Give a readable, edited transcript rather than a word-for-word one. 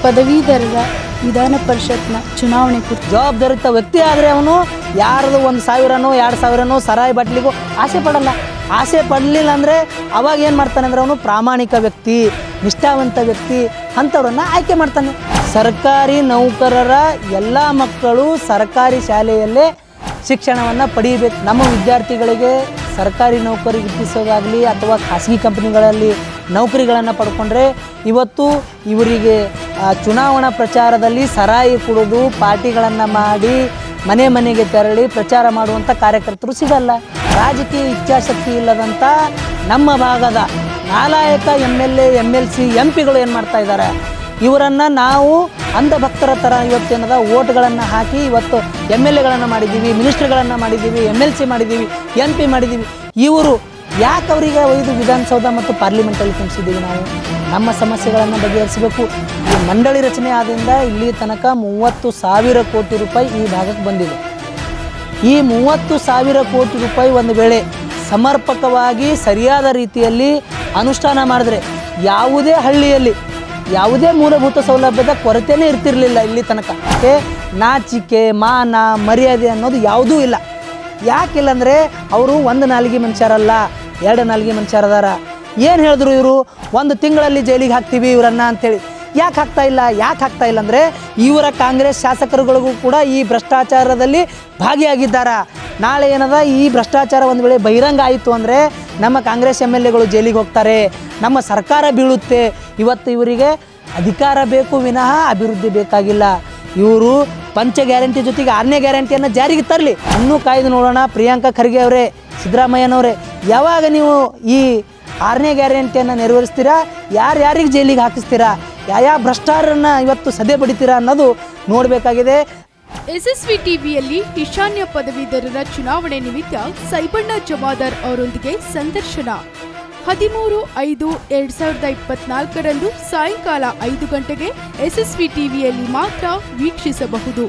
ಪದವೀಧರರ ವಿಧಾನ ಪರಿಷತ್ನ ಚುನಾವಣೆ ಕುರಿತು ಜವಾಬ್ದಾರಿಯುತ ವ್ಯಕ್ತಿ ಆದರೆ ಅವನು ಯಾರದು 1,000ನೋ 2,000ನೋ ಸರಾಯಿ ಬಾಟ್ಲಿಗೂ ಆಸೆ ಪಡಲ್ಲ. ಆಸೆ ಪಡಲಿಲ್ಲ ಅಂದರೆ ಅವಾಗ ಏನು ಮಾಡ್ತಾನೆ ಅಂದರೆ ಅವನು ಪ್ರಾಮಾಣಿಕ ವ್ಯಕ್ತಿ, ನಿಷ್ಠಾವಂತ ವ್ಯಕ್ತಿ ಅಂಥವ್ರನ್ನ ಆಯ್ಕೆ ಮಾಡ್ತಾನೆ. ಸರ್ಕಾರಿ ನೌಕರರ ಎಲ್ಲ ಮಕ್ಕಳು ಸರ್ಕಾರಿ ಶಾಲೆಯಲ್ಲೇ ಶಿಕ್ಷಣವನ್ನು ಪಡೆಯಬೇಕು. ನಮ್ಮ ವಿದ್ಯಾರ್ಥಿಗಳಿಗೆ ಸರ್ಕಾರಿ ನೌಕರಿ ಗಿಟ್ಟಿಸೋದಾಗಲಿ ಅಥವಾ ಖಾಸಗಿ ಕಂಪ್ನಿಗಳಲ್ಲಿ ನೌಕರಿಗಳನ್ನು ಪಡ್ಕೊಂಡ್ರೆ ಇವತ್ತು ಇವರಿಗೆ ಚುನಾವಣಾ ಪ್ರಚಾರದಲ್ಲಿ ಸರಾಯಿ ಕುಡಿದು ಪಾರ್ಟಿಗಳನ್ನು ಮಾಡಿ ಮನೆ ಮನೆಗೆ ತೆರಳಿ ಪ್ರಚಾರ ಮಾಡುವಂಥ ಕಾರ್ಯಕರ್ತರು ಸಿಗಲ್ಲ. ರಾಜಕೀಯ ಇಚ್ಛಾಶಕ್ತಿ ಇಲ್ಲದಂಥ ನಮ್ಮ ಭಾಗದ ನಾಲಾಯಕ MLA MLC MP ಗಳು ಏನು ಮಾಡ್ತಾ ಇದ್ದಾರೆ, ಇವರನ್ನು ನಾವು ಅಂಧಭಕ್ತರ ಥರ ಇವತ್ತೇನದ ಓಟ್ಗಳನ್ನು ಹಾಕಿ ಇವತ್ತು MLAಗಳನ್ನು ಮಾಡಿದ್ದೀವಿ, ಮಿನಿಸ್ಟರ್ಗಳನ್ನು ಮಾಡಿದ್ದೀವಿ, MLC ಮಾಡಿದ್ದೀವಿ, MP ಮಾಡಿದ್ದೀವಿ. ಇವರು ಯಾಕೆ ಅವರಿಗೆ ಒಯ್ದು ವಿಧಾನಸೌಧ ಮತ್ತು ಪಾರ್ಲಿಮೆಂಟಲ್ಲಿ ತುಂಬಿಸಿದ್ದೀವಿ? ನಾವು ನಮ್ಮ ಸಮಸ್ಯೆಗಳನ್ನು ಬಗೆಹರಿಸಬೇಕು. ಈ ಮಂಡಳಿ ರಚನೆ ಆದ್ರಿಂದ ಇಲ್ಲಿ ತನಕ 30,000 ಕೋಟಿ ರೂಪಾಯಿ ಈ ಭಾಗಕ್ಕೆ ಬಂದಿದೆ. ಈ 30,000 ಕೋಟಿ ರೂಪಾಯಿ ಒಂದು ವೇಳೆ ಸಮರ್ಪಕವಾಗಿ ಸರಿಯಾದ ರೀತಿಯಲ್ಲಿ ಅನುಷ್ಠಾನ ಮಾಡಿದ್ರೆ ಯಾವುದೇ ಹಳ್ಳಿಯಲ್ಲಿ ಯಾವುದೇ ಮೂಲಭೂತ ಸೌಲಭ್ಯದ ಕೊರತೆಯೇ ಇರ್ತಿರಲಿಲ್ಲ ಇಲ್ಲಿ ತನಕ. ನಾಚಿಕೆ ಮಾನ ಮರ್ಯಾದೆ ಅನ್ನೋದು ಯಾವುದೂ ಇಲ್ಲ. ಯಾಕಿಲ್ಲ ಅಂದರೆ ಅವರು 1 ನಾಲಿಗೆ ಮನುಷ್ಯರಲ್ಲ, 2 ನಾಲಿಗೆ ಮನುಷ್ಯರದಾರ. ಏನು ಹೇಳಿದ್ರು ಇವರು 1 ತಿಂಗಳಲ್ಲಿ ಜೈಲಿಗೆ ಹಾಕ್ತೀವಿ ಇವರನ್ನು ಅಂಥೇಳಿ. ಯಾಕೆ ಹಾಕ್ತಾ ಇಲ್ಲ ಅಂದರೆ ಇವರ ಕಾಂಗ್ರೆಸ್ ಶಾಸಕರುಗಳಿಗೂ ಕೂಡ ಈ ಭ್ರಷ್ಟಾಚಾರದಲ್ಲಿ ಭಾಗಿಯಾಗಿದ್ದಾರೆ. ನಾಳೆ ಏನದ ಈ ಭ್ರಷ್ಟಾಚಾರ ಒಂದು ವೇಳೆ ಬಹಿರಂಗ ಆಯಿತು ಅಂದರೆ ನಮ್ಮ ಕಾಂಗ್ರೆಸ್ MLAಗಳು ಜೈಲಿಗೆ ಹೋಗ್ತಾರೆ, ನಮ್ಮ ಸರ್ಕಾರ ಬೀಳುತ್ತೆ. ಇವತ್ತು ಇವರಿಗೆ ಅಧಿಕಾರ ಬೇಕು ವಿನಃ ಅಭಿವೃದ್ಧಿ ಬೇಕಾಗಿಲ್ಲ. ಇವರು ಪಂಚ ಗ್ಯಾರಂಟಿ ಜೊತೆಗೆ 6ನೇ ಗ್ಯಾರಂಟಿಯನ್ನು ಜಾರಿಗೆ ತರಲಿ. ಇನ್ನೂ ಕಾಯ್ದು ನೋಡೋಣ. ಪ್ರಿಯಾಂಕಾ ಖರ್ಗೆ ಅವರೇ, ಸಿದ್ದರಾಮಯ್ಯನವರೇ, ಯಾವಾಗ ನೀವು ಈ 6ನೇ ಗ್ಯಾರಂಟಿಯನ್ನು ನೆರವೇರಿಸ್ತೀರಾ, ಯಾರ್ಯಾರಿಗೆ ಜೈಲಿಗೆ ಹಾಕಿಸ್ತೀರಾ, ಯಾವ ಭ್ರಷ್ಟಾಚಾರನ ಇವತ್ತು ಸದೆ ಬಡಿತೀರಾ ಅನ್ನೋದು ನೋಡಬೇಕಾಗಿದೆ. SSV ಟಿವಿಯಲ್ಲಿ ಈಶಾನ್ಯ ಪದವೀಧರರ ಚುನಾವಣೆ ನಿಮಿತ್ತ ಸೈಬಣ್ಣ ಜಮಾದಾರ್ ಅವರೊಂದಿಗೆ ಸಂದರ್ಶನ 13/5/2024 ಸಾಯಂಕಾಲ 5 ಗಂಟೆಗೆ SSV ಟಿವಿಯಲ್ಲಿ ಮಾತ್ರ ವೀಕ್ಷಿಸಬಹುದು.